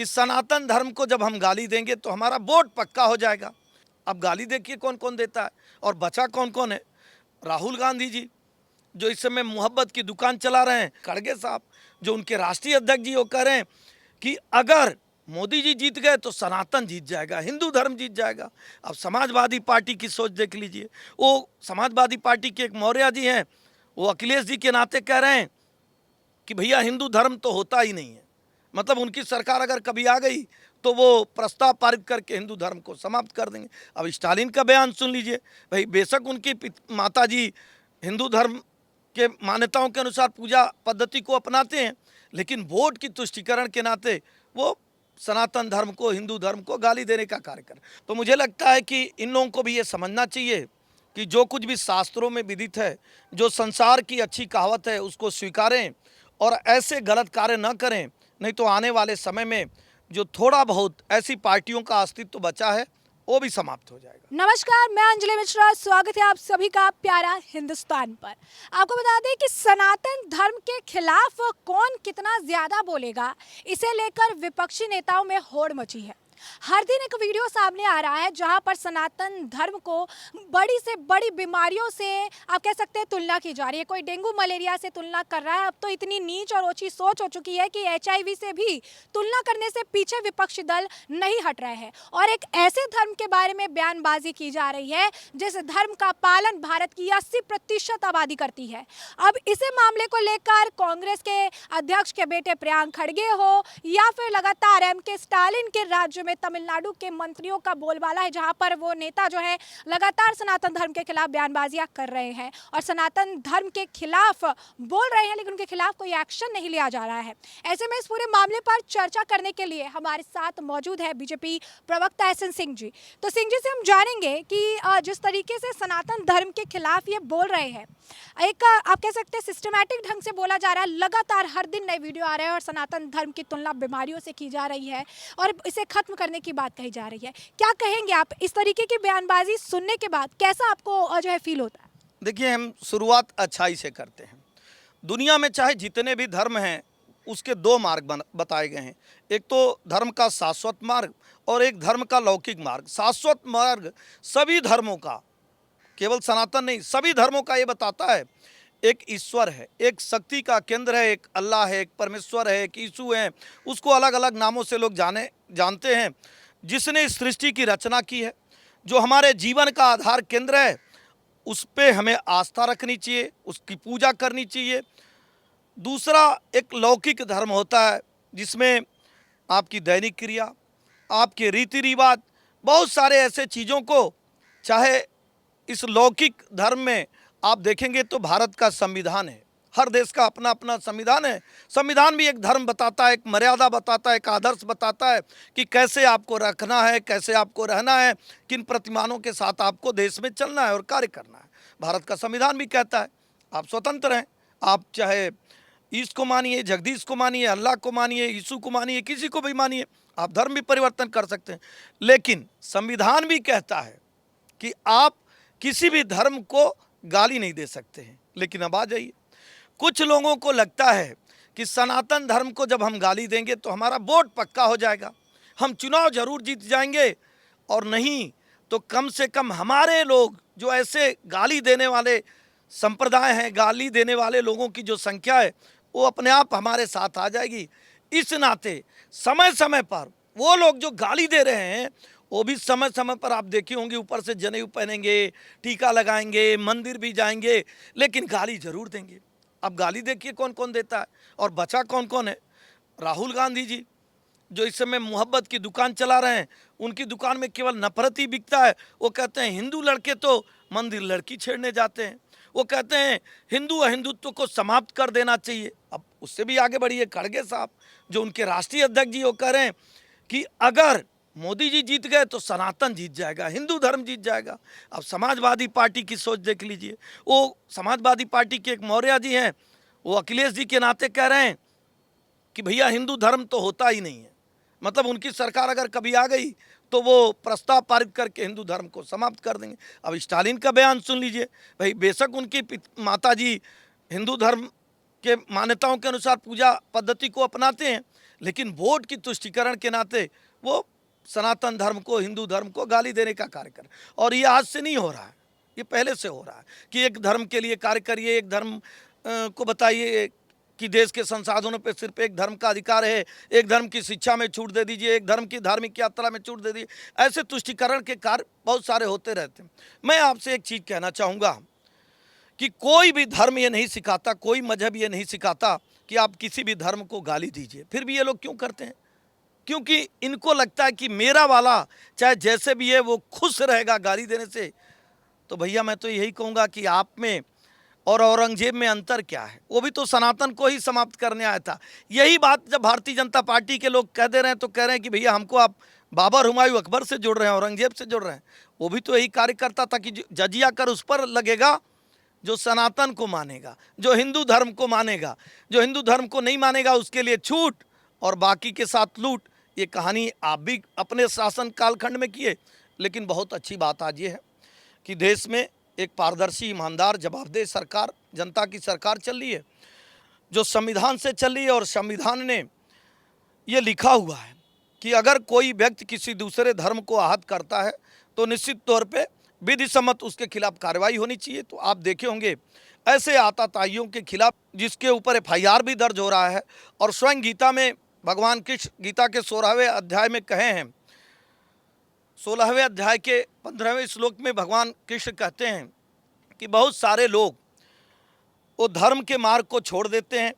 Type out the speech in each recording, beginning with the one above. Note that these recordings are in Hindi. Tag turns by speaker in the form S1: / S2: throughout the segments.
S1: इस सनातन धर्म को जब हम गाली देंगे तो हमारा वोट पक्का हो जाएगा। अब गाली देखिए कौन कौन देता है और बचा कौन कौन है। राहुल गांधी जी जो इस समय मोहब्बत की दुकान चला रहे हैं, खड़गे साहब जो उनके राष्ट्रीय अध्यक्ष जी वो कह रहे हैं कि अगर मोदी जी जीत गए तो सनातन जीत जाएगा, हिंदू धर्म जीत जाएगा। अब समाजवादी पार्टी की सोच देख लीजिए। वो समाजवादी पार्टी के एक मौर्य जी हैं, वो अखिलेश जी के नाते कह रहे हैं कि भैया हिंदू धर्म तो होता ही नहीं है। मतलब उनकी सरकार अगर कभी आ गई तो वो प्रस्ताव पारित करके हिंदू धर्म को समाप्त कर देंगे। अब स्टालिन का बयान सुन लीजिए। भाई बेशक उनकी माता जी हिंदू धर्म के मान्यताओं के अनुसार पूजा पद्धति को अपनाते हैं, लेकिन वोट की तुष्टिकरण के नाते वो सनातन धर्म को, हिंदू धर्म को गाली देने का कार्य कर। तो मुझे लगता है कि इन लोगों को भी ये समझना चाहिए कि जो कुछ भी शास्त्रों में विदित है, जो संसार की अच्छी कहावत है, उसको स्वीकारें और ऐसे गलत कार्य न करें। नहीं तो आने वाले समय में जो थोड़ा बहुत ऐसी पार्टियों का अस्तित्व बचा है वो भी समाप्त हो जाएगा।
S2: नमस्कार, मैं अंजलि मिश्रा, स्वागत है आप सभी का प्यारा हिंदुस्तान पर। आपको बता दें कि सनातन धर्म के खिलाफ कौन कितना ज्यादा बोलेगा, इसे लेकर विपक्षी नेताओं में होड़ मची है। हर दिन एक वीडियो सामने आ रहा है जहां पर सनातन धर्म को बड़ी से बड़ी बीमारियों से आप कह सकते हैं तुलना की जा रही है। कोई डेंगू मलेरिया से तुलना कर रहा है। अब तो इतनी नीच और ओछी सोच हो चुकी है कि HIV से भी तुलना करने से पीछे विपक्षी दल नहीं हट रहे हैं और एक ऐसे धर्म के बारे में बयानबाजी की जा रही है जिस धर्म का पालन भारत की 80% आबादी करती है। अब इसे मामले को लेकर कांग्रेस के अध्यक्ष के बेटे प्रियंक खड़गे हो या फिर लगातार MK स्टालिन के राज्य में तमिलनाडु के मंत्रियों का बोलबाला है, जहां पर वो नेता जो है लगातार सनातन धर्म के खिलाफ बयानबाजियां कर रहे हैं और सनातन धर्म के खिलाफ बोल रहे हैं, लेकिन उनके खिलाफ कोई एक्शन नहीं लिया जा रहा है। ऐसे में इस पूरे मामले पर चर्चा करने के लिए हमारे साथ मौजूद है बीजेपी प्रवक्ता SN सिंह जी। तो सिंह जी से हम जानेंगे कि जिस तरीके से सनातन धर्म के खिलाफ ये बोल रहे हैं, एक आप कह सकते हैं सिस्टमैटिक ढंग से बोला जा रहा है, लगातार हर दिन नए वीडियो आ रहे हैं और सनातन धर्म की तुलना बीमारियों से की जा रही है और इसे खत्म करने की बात कही जा रही है। क्या कहेंगे आप इस तरीके की बयानबाजी सुनने के बाद, कैसा आपको जो है फील होता है?
S1: देखिए, हम शुरुआत अच्छाई से करते हैं। दुनिया में चाहे जितने भी धर्म हैं उसके दो मार्ग बताए गए हैं। एक तो धर्म का शाश्वत मार्ग और एक धर्म का लौकिक मार्ग। शाश्वत मार्ग सभी धर्मों का, केवल सनातन नहीं, सभी धर्मों का ये बताता है एक ईश्वर है, एक शक्ति का केंद्र है, एक अल्लाह है, एक परमेश्वर है, एक यीशु है। उसको अलग अलग नामों से लोग जानते हैं। जिसने इस सृष्टि की रचना की है, जो हमारे जीवन का आधार केंद्र है, उस पे हमें आस्था रखनी चाहिए, उसकी पूजा करनी चाहिए। दूसरा एक लौकिक धर्म होता है जिसमें आपकी दैनिक क्रिया, आपके रीति रिवाज, बहुत सारे ऐसे चीज़ों को, चाहे इस लौकिक धर्म में आप देखेंगे तो भारत का संविधान है, हर देश का अपना अपना संविधान है। संविधान भी एक धर्म बताता है, एक मर्यादा बताता है, एक आदर्श बताता है कि कैसे आपको रखना है, कैसे आपको रहना है, किन प्रतिमानों के साथ आपको देश में चलना है और कार्य करना है। भारत का संविधान भी कहता है आप स्वतंत्र हैं, आप चाहे ईश को मानिए, जगदीश को मानिए, अल्लाह को मानिए, यीशु को मानिए, किसी को भी मानिए, आप धर्म भी परिवर्तन कर सकते हैं। लेकिन संविधान भी कहता है कि आप किसी भी धर्म को गाली नहीं दे सकते हैं। लेकिन अब आ जाइए, कुछ लोगों को लगता है कि सनातन धर्म को जब हम गाली देंगे तो हमारा वोट पक्का हो जाएगा, हम चुनाव जरूर जीत जाएंगे, और नहीं तो कम से कम हमारे लोग जो ऐसे गाली देने वाले संप्रदाय हैं, गाली देने वाले लोगों की जो संख्या है वो अपने आप हमारे साथ आ जाएगी। इस नाते समय समय पर वो लोग जो गाली दे रहे हैं वो भी समय समय पर आप देखे होंगे ऊपर से जनेऊ पहनेंगे, टीका लगाएंगे, मंदिर भी जाएंगे, लेकिन गाली जरूर देंगे। अब गाली देखिए कौन कौन देता है और बचा कौन कौन है। राहुल गांधी जी जो इस समय मोहब्बत की दुकान चला रहे हैं, उनकी दुकान में केवल नफरत ही बिकता है। वो कहते हैं हिंदू लड़के तो मंदिर लड़की छेड़ने जाते हैं, वो कहते हैं हिंदू अहिंदुत्व को समाप्त कर देना चाहिए। अब उससे भी आगे बढ़िए, खड़गे साहब जो उनके राष्ट्रीय अध्यक्ष जी वो कह रहे हैं कि अगर मोदी जी जीत गए तो सनातन जीत जाएगा, हिंदू धर्म जीत जाएगा। अब समाजवादी पार्टी की सोच देख लीजिए। वो समाजवादी पार्टी के एक मौर्य जी हैं, वो अखिलेश जी के नाते कह रहे हैं कि भैया हिंदू धर्म तो होता ही नहीं है। मतलब उनकी सरकार अगर कभी आ गई तो वो प्रस्ताव पारित करके हिंदू धर्म को समाप्त कर देंगे। अब स्टालिन का बयान सुन लीजिए। भाई बेशक उनकी माता जी हिंदू धर्म के मान्यताओं के अनुसार पूजा पद्धति को अपनाते हैं, लेकिन वोट की तुष्टिकरण के नाते वो सनातन धर्म को, हिंदू धर्म को गाली देने का कार्य कर। और ये आज से नहीं हो रहा है, ये पहले से हो रहा है कि एक धर्म के लिए कार्य करिए, एक धर्म को बताइए कि देश के संसाधनों पर सिर्फ एक धर्म का अधिकार है, एक धर्म की शिक्षा में छूट दे दीजिए, एक धर्म की धार्मिक यात्रा में छूट दे दीजिए। ऐसे तुष्टिकरण के कार्य बहुत सारे होते रहते हैं। मैं आपसे एक चीज़ कहना चाहूँगा कि कोई भी धर्म ये नहीं सिखाता, कोई मजहब ये नहीं सिखाता कि आप किसी भी धर्म को गाली दीजिए। फिर भी ये लोग क्यों करते हैं? क्योंकि इनको लगता है कि मेरा वाला चाहे जैसे भी है वो खुश रहेगा गाली देने से। तो भैया मैं तो यही कहूँगा कि आप में और औरंगजेब में अंतर क्या है? वो भी तो सनातन को ही समाप्त करने आया था। यही बात जब भारतीय जनता पार्टी के लोग कह दे रहे हैं तो कह रहे हैं कि भैया हमको आप बाबर, हुमायूं, अकबर से जोड़ रहे हैं, औरंगजेब से जोड़ रहे हैं। वो भी तो यही कार्य करता था कि जजिया कर उस पर लगेगा जो सनातन को मानेगा, जो हिंदू धर्म को मानेगा। जो हिंदू धर्म को नहीं मानेगा उसके लिए छूट और बाकी के साथ लूट। ये कहानी आप भी अपने शासन कालखंड में किए। लेकिन बहुत अच्छी बात आज ये है कि देश में एक पारदर्शी, ईमानदार, जवाबदेह सरकार, जनता की सरकार चल रही है, जो संविधान से चल रही है। और संविधान ने ये लिखा हुआ है कि अगर कोई व्यक्ति किसी दूसरे धर्म को आहत करता है तो निश्चित तौर पे विधि सम्मत उसके खिलाफ कार्रवाई होनी चाहिए। तो आप देखे होंगे ऐसे आताताइयों के खिलाफ जिसके ऊपर FIR भी दर्ज हो रहा है। और स्वयं गीता में भगवान कृष्ण गीता के 16वें अध्याय में कहे हैं, 16वें अध्याय के 15वें श्लोक में भगवान कृष्ण कहते हैं कि बहुत सारे लोग वो धर्म के मार्ग को छोड़ देते हैं,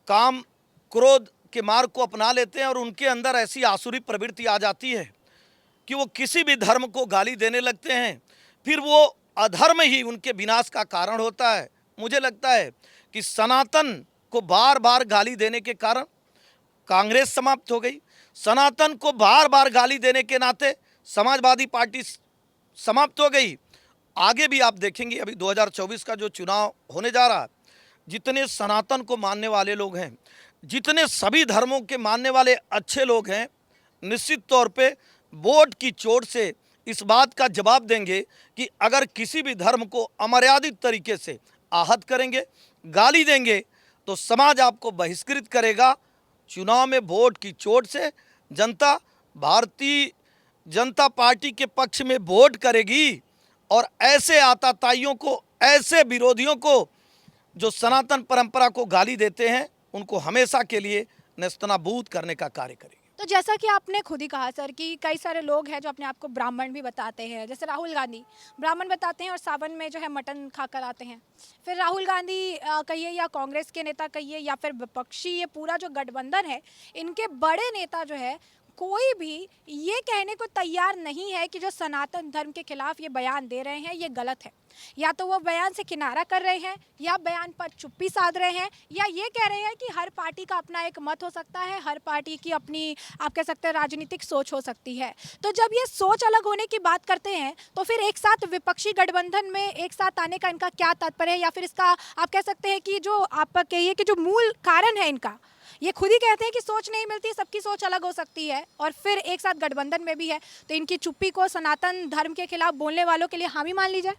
S1: काम क्रोध के मार्ग को अपना लेते हैं और उनके अंदर ऐसी आसुरी प्रवृत्ति आ जाती है कि वो किसी भी धर्म को गाली देने लगते हैं। फिर वो अधर्म ही उनके विनाश का कारण होता है। मुझे लगता है कि सनातन को बार बार गाली देने के कारण कांग्रेस समाप्त हो गई। सनातन को बार बार गाली देने के नाते समाजवादी पार्टी समाप्त हो गई। आगे भी आप देखेंगे अभी 2024 का जो चुनाव होने जा रहा है, जितने सनातन को मानने वाले लोग हैं, जितने सभी धर्मों के मानने वाले अच्छे लोग हैं, निश्चित तौर पे वोट की चोट से इस बात का जवाब देंगे कि अगर किसी भी धर्म को अमर्यादित तरीके से आहत करेंगे, गाली देंगे तो समाज आपको बहिष्कृत करेगा। चुनाव में वोट की चोट से जनता भारतीय जनता पार्टी के पक्ष में वोट करेगी और ऐसे आताताइयों को, ऐसे विरोधियों को जो सनातन परंपरा को गाली देते हैं, उनको हमेशा के लिए नेस्तनाबूद करने का कार्य करेगी।
S2: तो जैसा कि आपने खुद ही कहा सर कि कई सारे लोग हैं जो अपने आप को ब्राह्मण भी बताते हैं, जैसे राहुल गांधी ब्राह्मण बताते हैं और सावन में जो है मटन खाकर आते हैं। फिर राहुल गांधी कहिए या कांग्रेस के नेता कहिए या फिर विपक्षी ये पूरा जो गठबंधन है, इनके बड़े नेता जो है कोई भी ये कहने को तैयार नहीं है कि जो सनातन धर्म के खिलाफ ये बयान दे रहे हैं ये गलत है। या तो वो बयान से किनारा कर रहे हैं, या बयान पर चुप्पी साध रहे हैं, या ये कह रहे हैं कि हर पार्टी का अपना एक मत हो सकता है, हर पार्टी की अपनी आप कह सकते हैं राजनीतिक सोच हो सकती है। तो जब ये सोच अलग होने की बात करते हैं तो फिर एक साथ विपक्षी गठबंधन में एक साथ आने का इनका क्या तात्पर्य है? या फिर इसका आप कह सकते हैं कि जो आप कहिए कि जो मूल कारण है इनका, ये खुद ही कहते हैं कि सोच नहीं मिलती, सबकी सोच अलग हो सकती है और फिर एक साथ गठबंधन में भी है, तो इनकी चुप्पी को सनातन धर्म के खिलाफ बोलने वालों के लिए हामी मान ली जाए।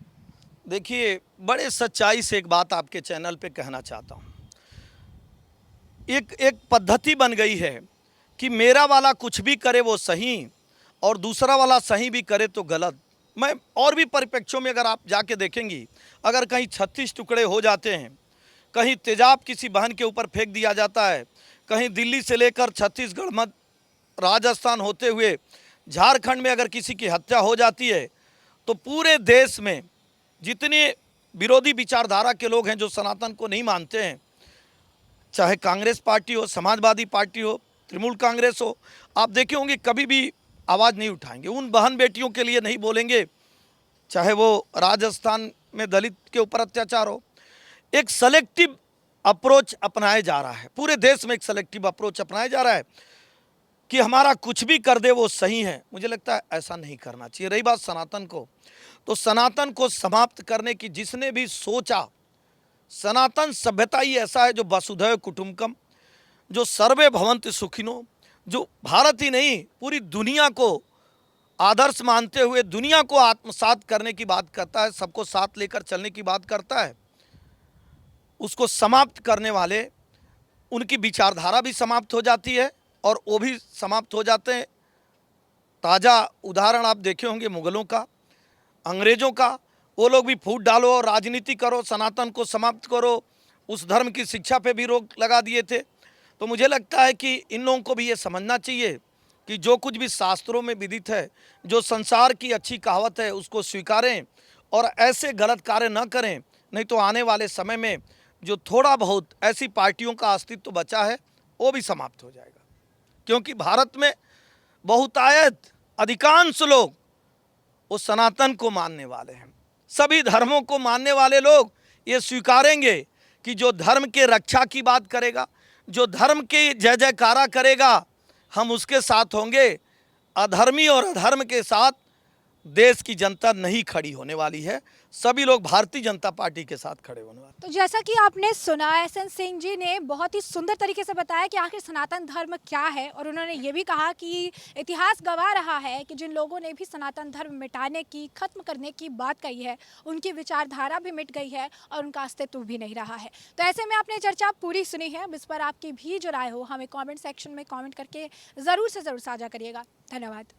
S1: देखिए, बड़े सच्चाई से एक बात आपके चैनल पे कहना चाहता हूँ। एक पद्धति बन गई है कि मेरा वाला कुछ भी करे वो सही और दूसरा वाला सही भी करे तो गलत। मैं और भी परिप्रेक्ष्यों में अगर आप जाके देखेंगी, अगर कहीं 36 टुकड़े हो जाते हैं, कहीं तेजाब किसी बहन के ऊपर फेंक दिया जाता है, कहीं दिल्ली से लेकर छत्तीसगढ़ मध्य राजस्थान होते हुए झारखंड में अगर किसी की हत्या हो जाती है, तो पूरे देश में जितने विरोधी विचारधारा के लोग हैं जो सनातन को नहीं मानते हैं, चाहे कांग्रेस पार्टी हो, समाजवादी पार्टी हो, तृणमूल कांग्रेस हो, आप देखे होंगे कभी भी आवाज़ नहीं उठाएंगे, उन बहन बेटियों के लिए नहीं बोलेंगे, चाहे वो राजस्थान में दलित के ऊपर अत्याचार हो। एक सेलेक्टिव अप्रोच अपनाया जा रहा है, पूरे देश में एक सेलेक्टिव अप्रोच अपनाया जा रहा है कि हमारा कुछ भी कर दे वो सही है। मुझे लगता है ऐसा नहीं करना चाहिए। रही बात सनातन को, तो सनातन को समाप्त करने की जिसने भी सोचा, सनातन सभ्यता ही ऐसा है जो वसुधैव कुटुंबकम, जो सर्वे भवन्तु सुखिनो, जो भारत ही नहीं पूरी दुनिया को आदर्श मानते हुए दुनिया को आत्मसात करने की बात करता है, सबको साथ लेकर चलने की बात करता है, उसको समाप्त करने वाले उनकी विचारधारा भी समाप्त हो जाती है और वो भी समाप्त हो जाते हैं। ताज़ा उदाहरण आप देखे होंगे मुगलों का, अंग्रेज़ों का। वो लोग भी फूट डालो, राजनीति करो, सनातन को समाप्त करो, उस धर्म की शिक्षा पे भी रोक लगा दिए थे। तो मुझे लगता है कि इन लोगों को भी ये समझना चाहिए कि जो कुछ भी शास्त्रों में विदित है, जो संसार की अच्छी कहावत है, उसको स्वीकारें और ऐसे गलत कार्य न करें। नहीं तो आने वाले समय में जो थोड़ा बहुत ऐसी पार्टियों का अस्तित्व बचा है वो भी समाप्त हो जाएगा, क्योंकि भारत में बहुतायत अधिकांश लोग वो सनातन को मानने वाले हैं। सभी धर्मों को मानने वाले लोग ये स्वीकारेंगे कि जो धर्म के रक्षा की बात करेगा, जो धर्म की जय जयकारा करेगा, हम उसके साथ होंगे। अधर्मी और अधर्म के साथ देश की जनता नहीं खड़ी होने वाली है। सभी लोग भारतीय जनता पार्टी के साथ खड़े होने वाले।
S2: तो जैसा कि आपने सुना, एसएन सिंह जी ने बहुत ही सुंदर तरीके से बताया कि आखिर सनातन धर्म क्या है, और उन्होंने ये भी कहा कि इतिहास गवाह रहा है कि जिन लोगों ने भी सनातन धर्म मिटाने की, खत्म करने की बात कही है, उनकी विचारधारा भी मिट गई है और उनका अस्तित्व भी नहीं रहा है। तो ऐसे में आपने चर्चा पूरी सुनी है। अब इस पर आपकी भी जो राय हो हमें कॉमेंट सेक्शन में कॉमेंट करके ज़रूर से ज़रूर साझा करिएगा। धन्यवाद।